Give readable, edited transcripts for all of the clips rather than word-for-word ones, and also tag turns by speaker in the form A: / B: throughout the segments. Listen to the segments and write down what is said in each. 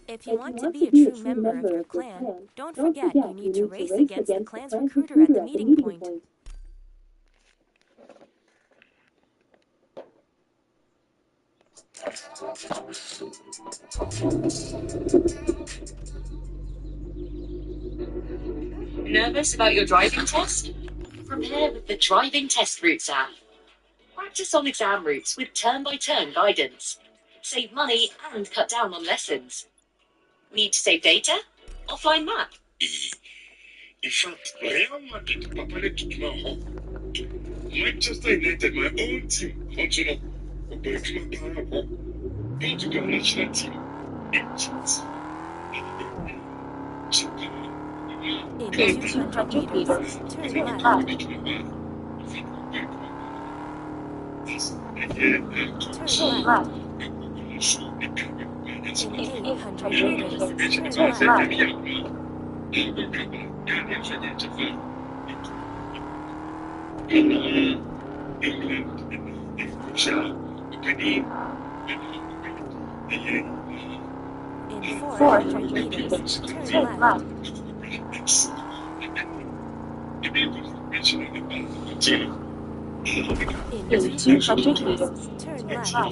A: If you want to be a true member of your clan, don't forget you need to race against the clan's recruiter at the meeting point.
B: Nervous about your driving test? Prepare with the Driving Test Routes app. Practice on exam routes with turn-by-turn guidance. Save money and cut down on lessons. Need to save data? Offline map.
C: In fact, Real Madrid Papa took my home. Manchester United, my own team, Hunter, Portugal national team, Egypt.
A: In 200 meters, turn left. Turn left. In 800 meters, turn left. In 400 meters, turn left. In 200 meters, turn left. Turn left.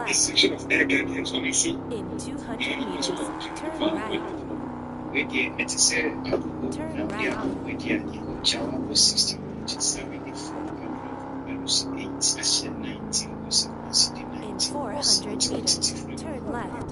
C: Section of air guardians on the
A: In 200 meters, turn right. Turn right. In 400 meters, turn left. In 200 meters, turn left. Turn left.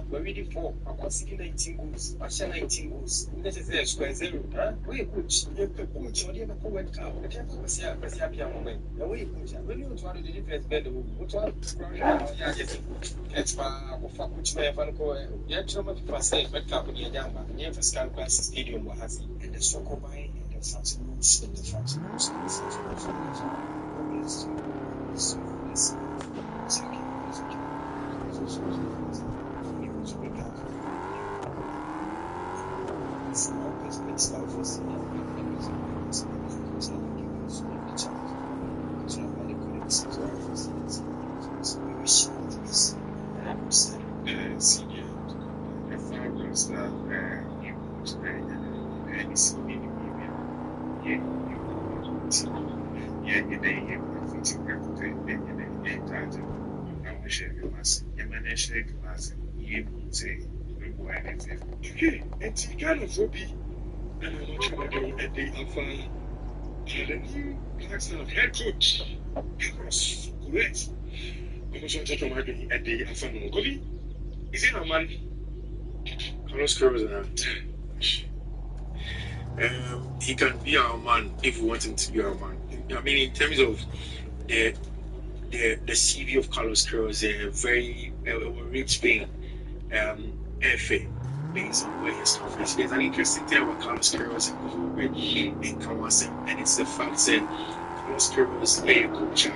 D: We're ready for about 19 goals. I share 19 goals. This is a square zero. We coach. You coach. Or you have a co-ed cow. The camp was here. Was happy a moment. The way you coach. When you try to do the difference better. What one? It's for coach. My fan call. You have to make it say. But cap in your young man. You have a scan class stadium. What has it? And the soccer by and the fancy roots and the fancy roots and the fancy roots.
C: Okay, and you kind of Robbie, and I'm watching a day of the new Blacks head coach. It was great. I'm also taking my day a day of Kobe. Is it a man?
E: Carlos Queiroz, he can be our man if we want him to be our man. I mean, in terms of the CV of Carlos Queiroz, very rich being FA based on where he's come from. There's an interesting thing about Carlos Queiroz in Kawasan, and it's the fact that Carlos Queiroz is a coach of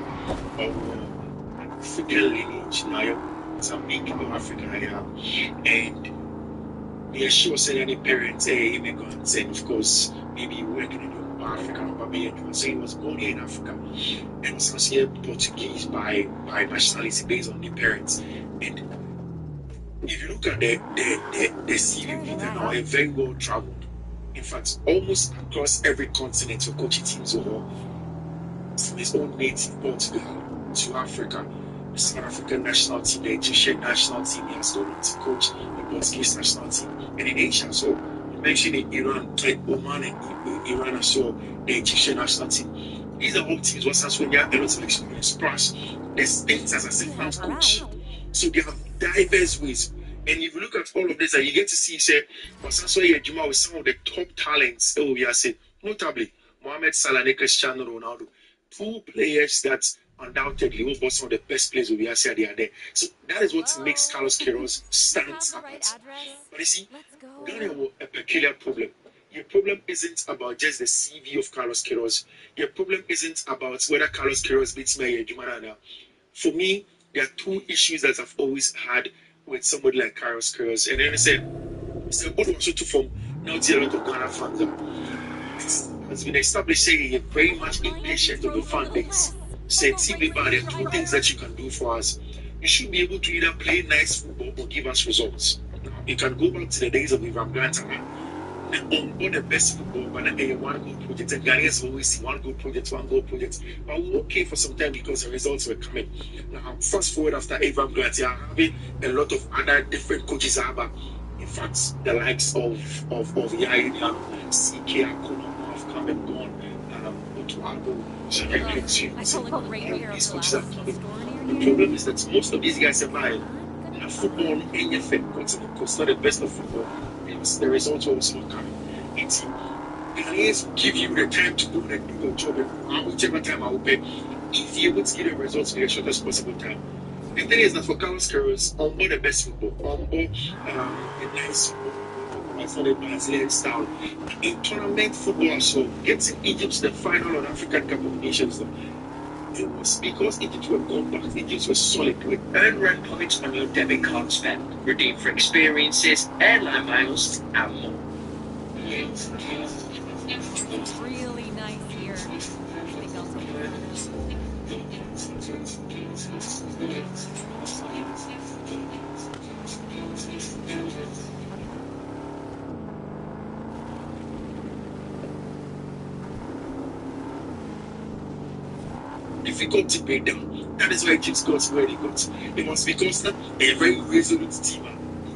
E: African lineage. Now, it's a big African area, and yeah, she was saying any parents, immigrants, and of course, maybe working in Africa, but so he was born here in Africa and was considered Portuguese by nationality based on the parents. And if you look at the CV, they are very well traveled. In fact, almost across every continent for coaching teams or from his own native Portugal to Africa. South African national team, the Egyptian national team, he has gone on to coach the Portuguese national team, and in Asia. So you mentioned Iran, Oman, and Iran as well, the Egyptian national team. These are all teams where South Africa have a lot of experience. Plus, there's things as a second coach. So they have diverse ways. And if you look at all of this, you get to see, say, Wasanso Juma with some of the top talents, we are saying, notably, Mohamed Salah and Cristiano Ronaldo, 2 players that undoubtedly will some of the best players we are saying they are there. So that is what makes Carlos Queiroz stand apart. But you see, Ghana have a peculiar problem. Your problem isn't about just the CV of Carlos Queiroz. Your problem isn't about whether Carlos Queiroz beats me Jumanana. For me, there are 2 issues that I've always had with somebody like Carlos Queiroz. And then I said, it's a good also to form now a lot of Ghana fans. It's been established saying you're very much impatient of the fan base. Said, TV, there are 2 things that you can do for us. You should be able to either play nice football or give us results. Now, you can go back to the days of Ivan Grantama and onboard the best football, but a 1-goal project. And Ghanaians always see 1-goal project, 1-goal project. But we were okay for some time because the results were coming. Now, fast forward after Ivan Grantama, having a lot of other different coaches. In fact, the likes of Yair, CK Akuna have come and gone. Otuago, all these coaches have come. The problem is that most of these guys survive. Football in effect, it's not the best of football. It's the results also coming. It's Ghanaians give you the time to do your job, and whichever time I will pay, if you're able to get the results in the shortest possible time. The thing is that for Carlos Queiroz, on board the best football, on board the nice football, it's not a Brazilian style. In tournament football, so getting Egypt to the final of the African Cup of Nations, it was because Egypt were compact, Egypt was solid.
F: Earn red points on your debit card spend. Redeem for experiences, airline miles, and more.
G: It's really nice here. I think I'll take
E: difficult to break down. That is why Egypt got where they got. It was because a very resolute team.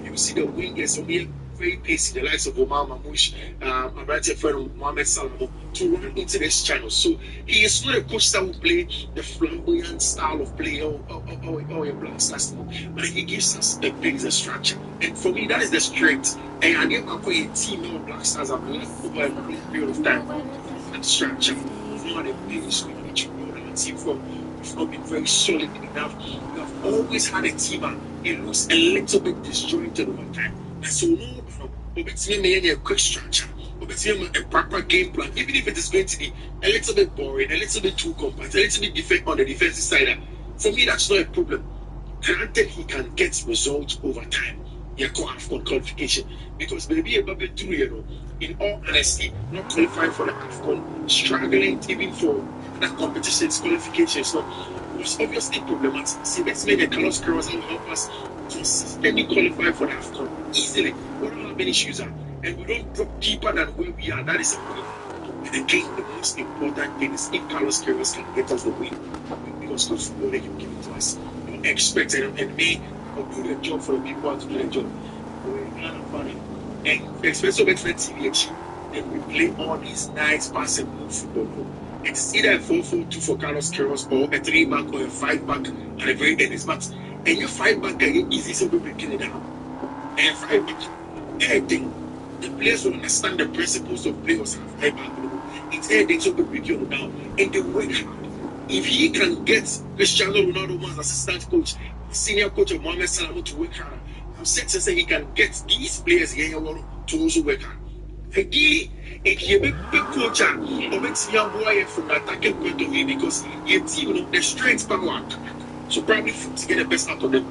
E: You see the wingers from here, very pacey, the likes of Omar Mamouche, my right friend Mohamed Salah, to run into this channel. So he is not a coach that will play the flamboyant style of play or a black system, but he gives us a bigger structure. And for me, that is the strength. And I never play a team of black stars over a long period of time. That structure is not a big school that you know that team from. You've not been very solid enough. You have always had a team and it looks a little bit disjointed over time. And so no, a quick structure, a proper game plan, even if it is going to be a little bit boring, a little bit too compact, a little bit defect on the defensive side. For me, that's not a problem. Granted, he can get results over time. You call AFCON qualification because maybe a bit too, in all honesty, not qualifying for the AFCON, struggling even for that competition's qualifications. So it was obviously problematic. See, let's make a Carlos Queiroz will help us consistently qualify for the AFCON easily. We don't have many issues, and we don't drop deeper than where we are. That is a problem. And again, the most important thing is if Carlos Queiroz can get us the win, because good football they can give it to us. Don't expect it, and me will do the job for the people to do the job. We're Ghana funny. And especially with TVH, and we play all these nice pass and move football. It's either a 4-4-2 for Carlos Queiroz or a 3-back or a 5-back at the very end. But and your 5-back can easy so we breaking it down. And 5-back, everything. The players will understand the principles of players have 5-back. It's everything so we breaking it down. And they work hard. If he can get Cristiano Ronaldo as assistant coach, senior coach of Mohamed Salah to work hard, I'm certain say he can get these players here to also work hard. Ideally, if you be big coach and makes me boy from the attacking point of view because you team the strength power. So probably to get the best out of them.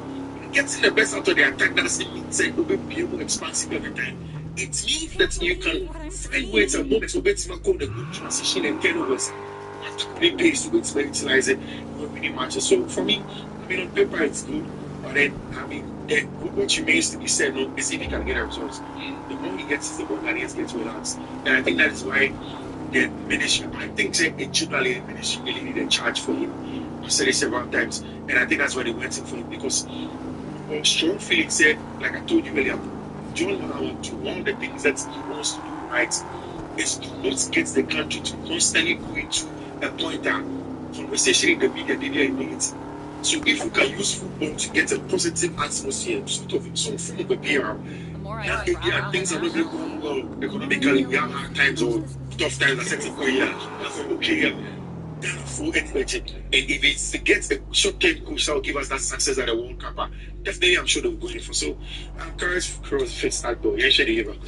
E: Getting the best out of the attack doesn't mean say will be more expansive every time. It means that you can find ways and moments to bet call the good transition and turnovers. Big pace to utilize it when winning matches. So for me, I mean on paper it's good, but then I mean what remains to be said is if he can get the results. The more he gets, the more Ghanaians get relaxed. And I think that is why the ministry, I think it generally the ministry really need a charge for him. I've said it several times, and I think that's why they went in for him because strong feeling said, like I told you earlier, John Mahama, one of the things that he wants to do right is to not get the country to constantly go into a point that conversation in the media, they are negative. So if you can use football to get a positive atmosphere, sort of some form of a PR, now India things are not really going well economically. We have hard times or tough times. I said, oh yeah, that's okay. Full energy. And if it gets a short-term coach that will give us that success at the World Cup, definitely I'm sure they'll go in for. So I'm encouraged Kroos fits that goal. Yeah, should have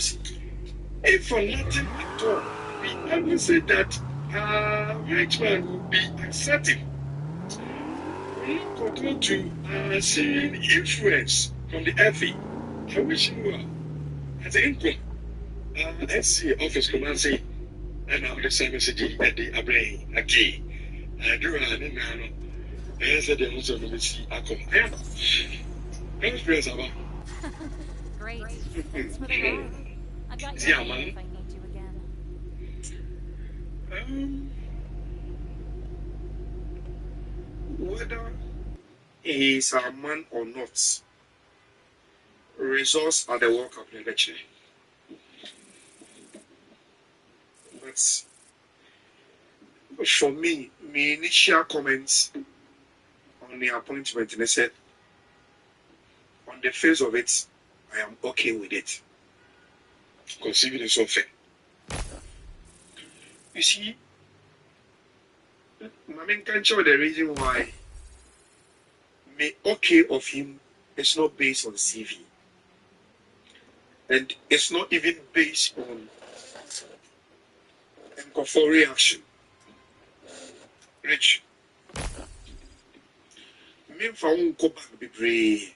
E: if for nothing at all, we always say that Reichmann will be assertive. We continue to seeing influence from the FA. I wish you well. As an income, SC office command say, and now the same message at the Abbey, okay. I do run in now. I said, the also to see Akko. I am. Experience about.
G: Great. Thanks for the ride. I've got your name if I need you again.
E: Whether he is a man or not, results at the World Cup election. But for me, my initial comments on the appointment, and I said, on the face of it, I am okay with it. Considering it's so fair. You see, I mean, can't show the reason why me okay of him is not based on CV. And it's not even based on for reaction. Rich. Me for go back be brave.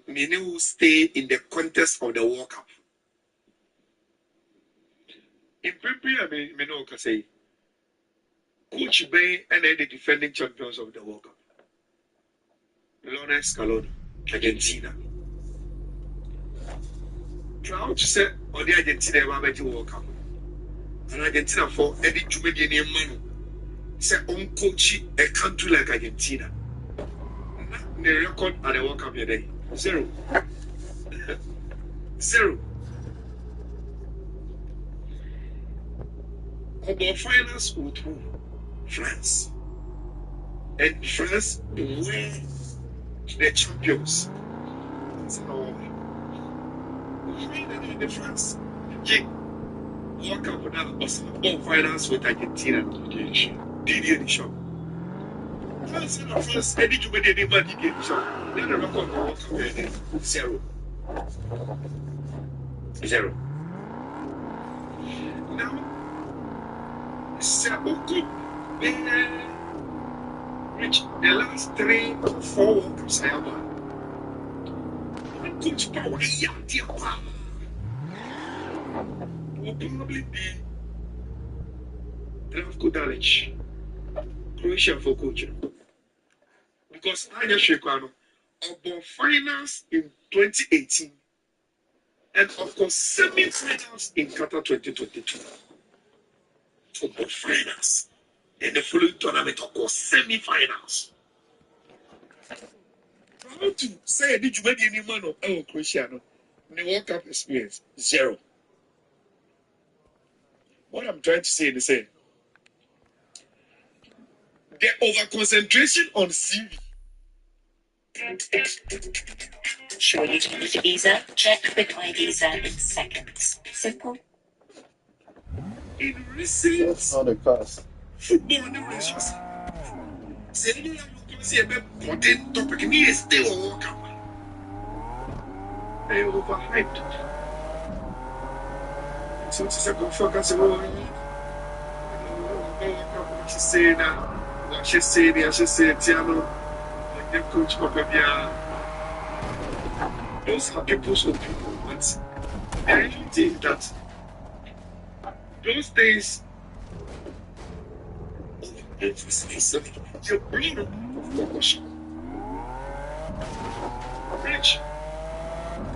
E: Me will stay in the context of the World Cup. In Prepare, me no can say Coach Bay and the defending champions of the World Cup. Lionel Scaloni, Argentina. Proud to say on the Argentina World Cup. And Argentina for Eddie Jumedian Manu. Say on coach a country like Argentina. The record at the World Cup today. 0. 0. About finals with who? France. And France were the champions. So, the France. World Cup now finals with Argentina. Didier Deschamps. France and France, Eddie Jumedian Didier Deschamps. Then the record of World Cup 0. 0. Now, Sabuku, which the last 3 or 4 World Cups I have won. Coach Power, will probably be Zdravko Dalic, Croatia for coaching. Because Anya Shekano, about finals in 2018, and of course, semi-finals in Qatar 2022. About finals. And the following tournament, of course, semi-finals. How to say, did you make any man of Croatia? No? In the World Cup experience, 0. What I'm trying to say is the over-concentration on CV.
B: Sure you can use visa. Check with my visa in seconds. Simple.
E: In recent
H: That's not a cost.
E: football relations, say you can see a important topic. Me is still a World Cup. They overhyped. So it's a good focus. She say that. She say that. She say Tiano. Like coach Papabia. Those are people's opinion, but I really think that those days. Your brain of focus. Rich.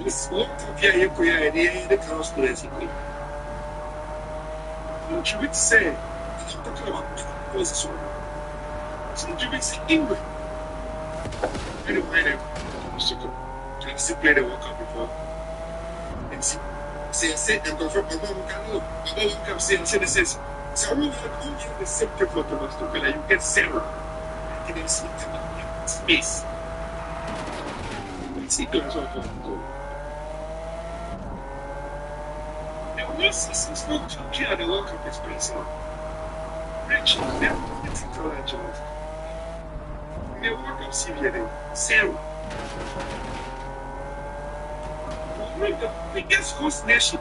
E: This World Cup here, and the conspiracy. What you would say? I'm talking about position.
C: Some Jamaican England. I don't mind them. I've still played the World Cup before. And see, say, and go from Baba World Cup, say, this is. So we have the same people to us, you get 0. And then space. It's England's World Cup. And once it's not too clear the World Cup is placing. Rich, it's a college. The World Cup CVA, 0. The biggest host nation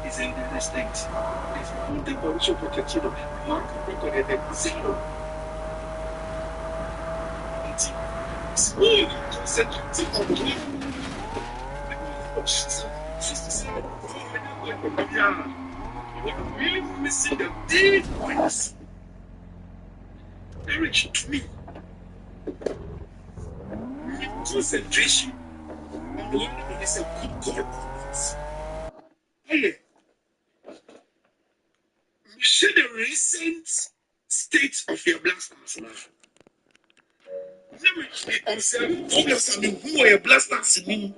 C: is in the United States. It's not the Mauricio Pochettino. The World Cup record is 0. It's small, concentrated on the you really want to see the big winners. Eric, to me, concentration on the enemy is a good goal. Hey, you see the recent state of your Black Stars now. Never observe who are your Black Stars in